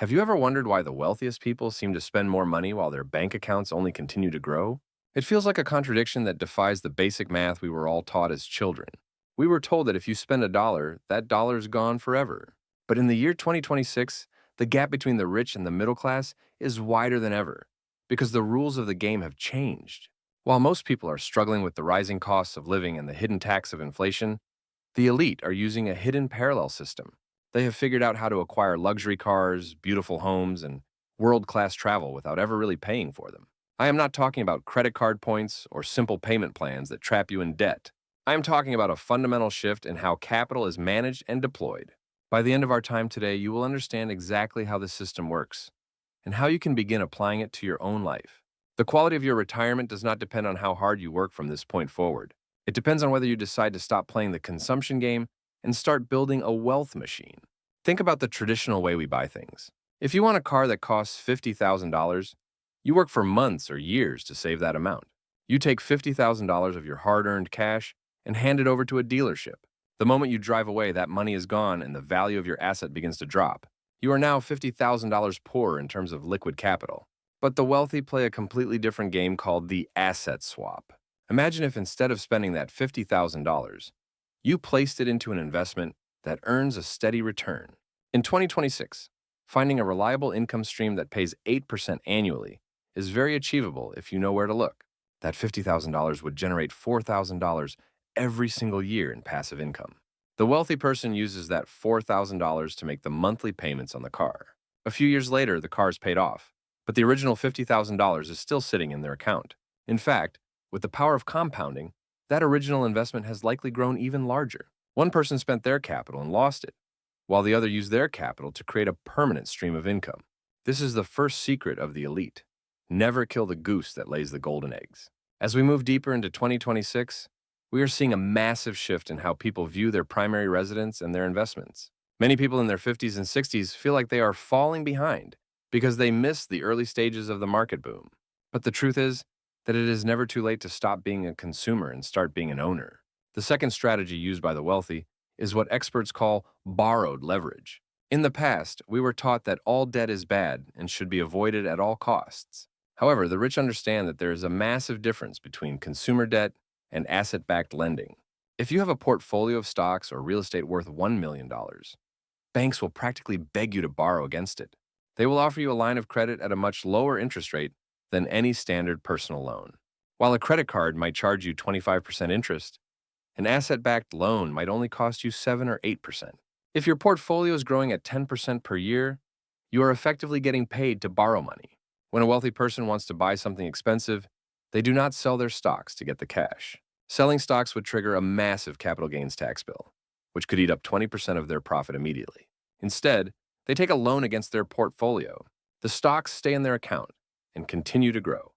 Have you ever wondered why the wealthiest people seem to spend more money while their bank accounts only continue to grow? It feels like a contradiction that defies the basic math we were all taught as children. We were told that if you spend a dollar, that dollar's gone forever. But in the year 2026, the gap between the rich and the middle class is wider than ever because the rules of the game have changed. While most people are struggling with the rising costs of living and the hidden tax of inflation, the elite are using a hidden parallel system. They have figured out how to acquire luxury cars, beautiful homes, and world class travel without ever really paying for them. I am not talking about credit card points or simple payment plans that trap you in debt. I am talking about a fundamental shift in how capital is managed and deployed. By the end of our time today, you will understand exactly how this system works and how you can begin applying it to your own life. The quality of your retirement does not depend on how hard you work from this point forward. It depends on whether you decide to stop playing the consumption game and start building a wealth machine. Think about the traditional way we buy things. If you want a car that costs $50,000, you work for months or years to save that amount. You take $50,000 of your hard-earned cash and hand it over to a dealership. The moment you drive away, that money is gone and the value of your asset begins to drop. You are now $50,000 poorer in terms of liquid capital. But the wealthy play a completely different game called the asset swap. Imagine if instead of spending that $50,000, you placed it into an investment that earns a steady return. In 2026, finding a reliable income stream that pays 8% annually is very achievable if you know where to look. That $50,000 would generate $4,000 every single year in passive income. The wealthy person uses that $4,000 to make the monthly payments on the car. A few years later, the car is paid off, but the original $50,000 is still sitting in their account. In fact, with the power of compounding, that original investment has likely grown even larger. One person spent their capital and lost it, while the other used their capital to create a permanent stream of income. This is the first secret of the elite. Never kill the goose that lays the golden eggs. As we move deeper into 2026, we are seeing a massive shift in how people view their primary residence and their investments. Many people in their 50s and 60s feel like they are falling behind because they missed the early stages of the market boom. But the truth is that it is never too late to stop being a consumer and start being an owner. The second strategy used by the wealthy is what experts call borrowed leverage. In the past, we were taught that all debt is bad and should be avoided at all costs. However, the rich understand that there is a massive difference between consumer debt and asset-backed lending. If you have a portfolio of stocks or real estate worth $1 million, banks will practically beg you to borrow against it. They will offer you a line of credit at a much lower interest rate than any standard personal loan. While a credit card might charge you 25% interest, an asset-backed loan might only cost you 7 or 8%. If your portfolio is growing at 10% per year, you are effectively getting paid to borrow money. When a wealthy person wants to buy something expensive, they do not sell their stocks to get the cash. Selling stocks would trigger a massive capital gains tax bill, which could eat up 20% of their profit immediately. Instead, they take a loan against their portfolio. The stocks stay in their account and continue to grow,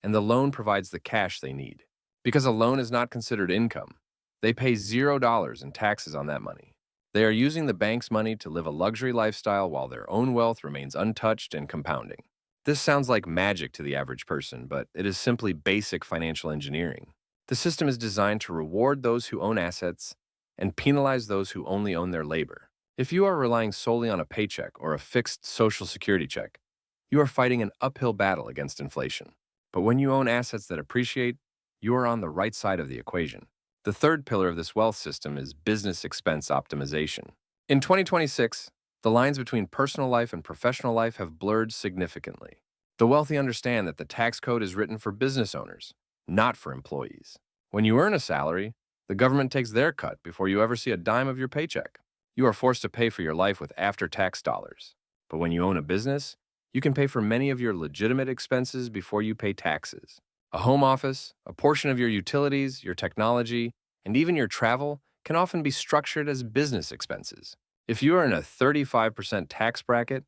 and the loan provides the cash they need. Because a loan is not considered income, they pay $0 in taxes on that money. They are using the bank's money to live a luxury lifestyle while their own wealth remains untouched and compounding. This sounds like magic to the average person, but it is simply basic financial engineering. The system is designed to reward those who own assets and penalize those who only own their labor. If you are relying solely on a paycheck or a fixed Social Security check, you are fighting an uphill battle against inflation. But when you own assets that appreciate, you are on the right side of the equation. The third pillar of this wealth system is business expense optimization. In 2026, the lines between personal life and professional life have blurred significantly. The wealthy understand that the tax code is written for business owners, not for employees. When you earn a salary, the government takes their cut before you ever see a dime of your paycheck. You are forced to pay for your life with after-tax dollars. But when you own a business, you can pay for many of your legitimate expenses before you pay taxes. A home office, a portion of your utilities, your technology, and even your travel can often be structured as business expenses. If you are in a 35% tax bracket,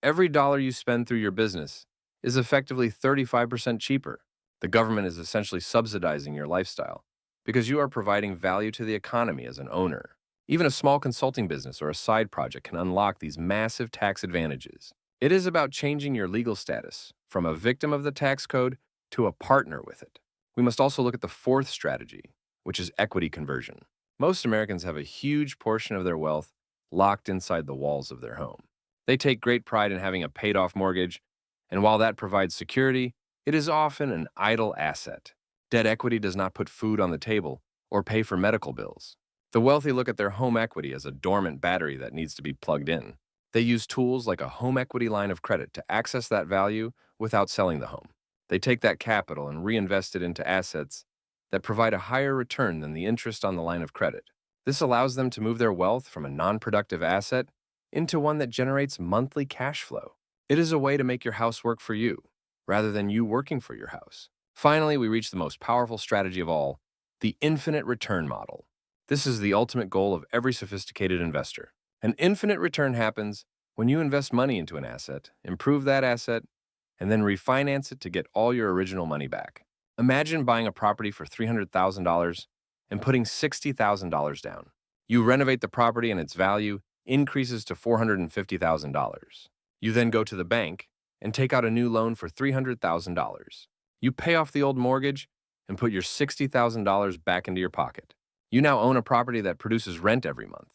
every dollar you spend through your business is effectively 35% cheaper. The government is essentially subsidizing your lifestyle because you are providing value to the economy as an owner. Even a small consulting business or a side project can unlock these massive tax advantages. It is about changing your legal status from a victim of the tax code to a partner with it. We must also look at the fourth strategy, which is equity conversion. Most Americans have a huge portion of their wealth locked inside the walls of their home. They take great pride in having a paid-off mortgage, and while that provides security, it is often an idle asset. Debt equity does not put food on the table or pay for medical bills. The wealthy look at their home equity as a dormant battery that needs to be plugged in. They use tools like a home equity line of credit to access that value without selling the home. They take that capital and reinvest it into assets that provide a higher return than the interest on the line of credit. This allows them to move their wealth from a non-productive asset into one that generates monthly cash flow. It is a way to make your house work for you, rather than you working for your house. Finally, we reach the most powerful strategy of all, the infinite return model. This is the ultimate goal of every sophisticated investor. An infinite return happens when you invest money into an asset, improve that asset, and then refinance it to get all your original money back. Imagine buying a property for $300,000 and putting $60,000 down. You renovate the property and its value increases to $450,000. You then go to the bank and take out a new loan for $300,000. You pay off the old mortgage and put your $60,000 back into your pocket. You now own a property that produces rent every month,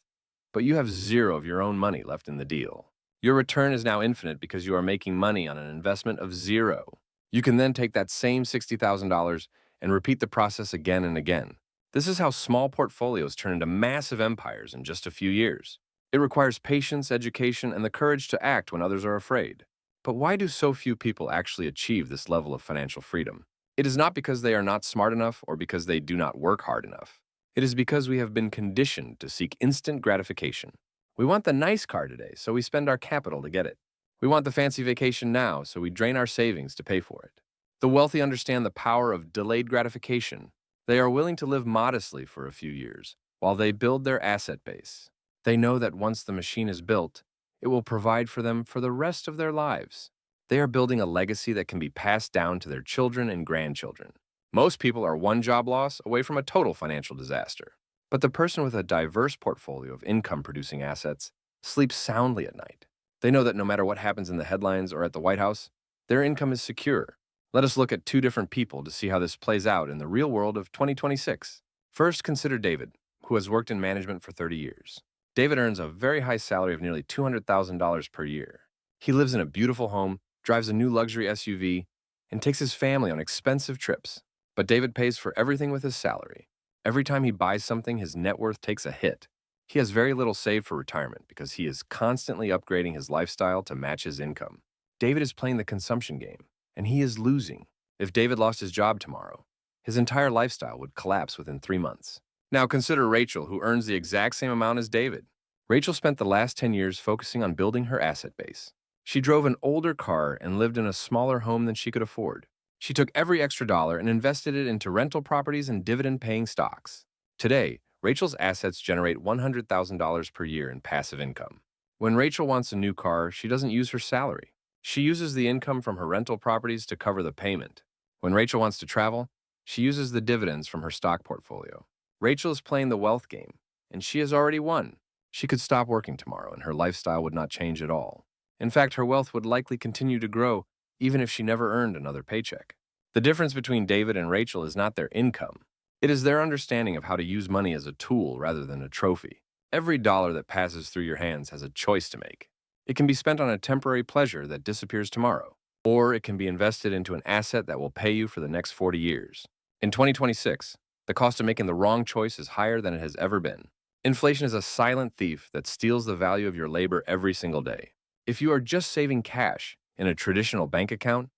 but you have zero of your own money left in the deal. Your return is now infinite because you are making money on an investment of zero. You can then take that same $60,000 and repeat the process again and again. This is how small portfolios turn into massive empires in just a few years. It requires patience, education, and the courage to act when others are afraid. But why do so few people actually achieve this level of financial freedom? It is not because they are not smart enough or because they do not work hard enough. It is because we have been conditioned to seek instant gratification. We want the nice car today, so we spend our capital to get it. We want the fancy vacation now, so we drain our savings to pay for it. The wealthy understand the power of delayed gratification. They are willing to live modestly for a few years while they build their asset base. They know that once the machine is built, it will provide for them for the rest of their lives. They are building a legacy that can be passed down to their children and grandchildren. Most people are one job loss away from a total financial disaster. But the person with a diverse portfolio of income-producing assets sleeps soundly at night. They know that no matter what happens in the headlines or at the White House, their income is secure. Let us look at two different people to see how this plays out in the real world of 2026. First, consider David, who has worked in management for 30 years. David earns a very high salary of nearly $200,000 per year. He lives in a beautiful home, drives a new luxury SUV, and takes his family on expensive trips. But David pays for everything with his salary. Every time he buys something, his net worth takes a hit. He has very little saved for retirement because he is constantly upgrading his lifestyle to match his income. David is playing the consumption game, and he is losing. If David lost his job tomorrow, his entire lifestyle would collapse within 3 months. Now consider Rachel, who earns the exact same amount as David. Rachel spent the last 10 years focusing on building her asset base. She drove an older car and lived in a smaller home than she could afford. She took every extra dollar and invested it into rental properties and dividend-paying stocks. Today, Rachel's assets generate $100,000 per year in passive income. When Rachel wants a new car, she doesn't use her salary. She uses the income from her rental properties to cover the payment. When Rachel wants to travel, she uses the dividends from her stock portfolio. Rachel is playing the wealth game, and she has already won. She could stop working tomorrow, and her lifestyle would not change at all. In fact, her wealth would likely continue to grow even if she never earned another paycheck. The difference between David and Rachel is not their income. It is their understanding of how to use money as a tool rather than a trophy. Every dollar that passes through your hands has a choice to make. It can be spent on a temporary pleasure that disappears tomorrow, or it can be invested into an asset that will pay you for the next 40 years. In 2026, the cost of making the wrong choice is higher than it has ever been. Inflation is a silent thief that steals the value of your labor every single day. If you are just saving cash in a traditional bank account,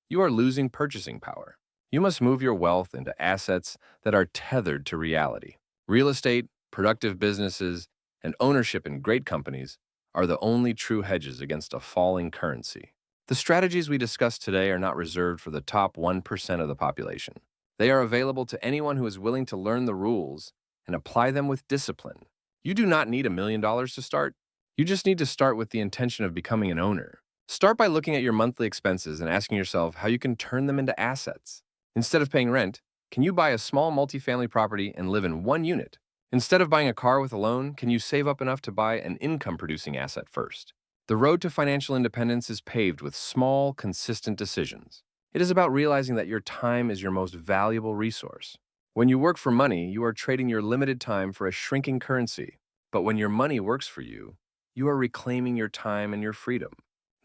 you are losing purchasing power. You must move your wealth into assets that are tethered to reality. Real estate, productive businesses, and ownership in great companies are the only true hedges against a falling currency. The strategies we discussed today are not reserved for the top 1% of the population. They are available to anyone who is willing to learn the rules and apply them with discipline. You do not need $1 million to start. You just need to start with the intention of becoming an owner. Start by looking at your monthly expenses and asking yourself how you can turn them into assets. Instead of paying rent, can you buy a small multifamily property and live in one unit? Instead of buying a car with a loan, can you save up enough to buy an income-producing asset first? The road to financial independence is paved with small, consistent decisions. It is about realizing that your time is your most valuable resource. When you work for money, you are trading your limited time for a shrinking currency. But when your money works for you, You are reclaiming your time and your freedom.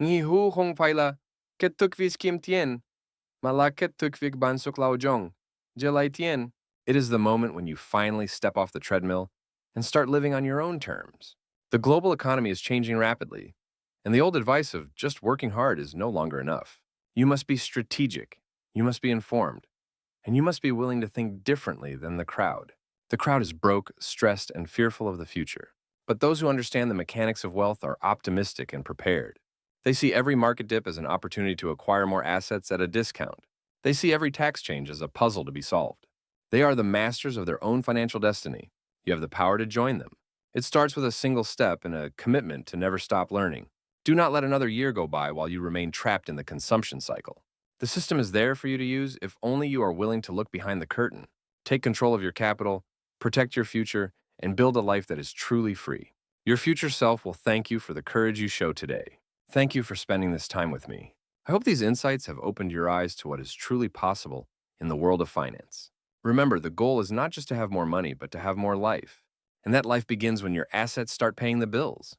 Ngi hu hong paila, ketukvis kim tien, malaket tukvik bansuk laojong, jelai tien. It is the moment when you finally step off the treadmill and start living on your own terms. The global economy is changing rapidly, and the old advice of just working hard is no longer enough. You must be strategic, you must be informed, and you must be willing to think differently than the crowd. The crowd is broke, stressed, and fearful of the future. But those who understand the mechanics of wealth are optimistic and prepared. They see every market dip as an opportunity to acquire more assets at a discount. They see every tax change as a puzzle to be solved. They are the masters of their own financial destiny. You have the power to join them. It starts with a single step and a commitment to never stop learning. Do not let another year go by while you remain trapped in the consumption cycle. The system is there for you to use if only you are willing to look behind the curtain. Take control of your capital, protect your future, and build a life that is truly free. Your future self will thank you for the courage you show today. Thank you for spending this time with me. I hope these insights have opened your eyes to what is truly possible in the world of finance. Remember, the goal is not just to have more money, but to have more life. And that life begins when your assets start paying the bills.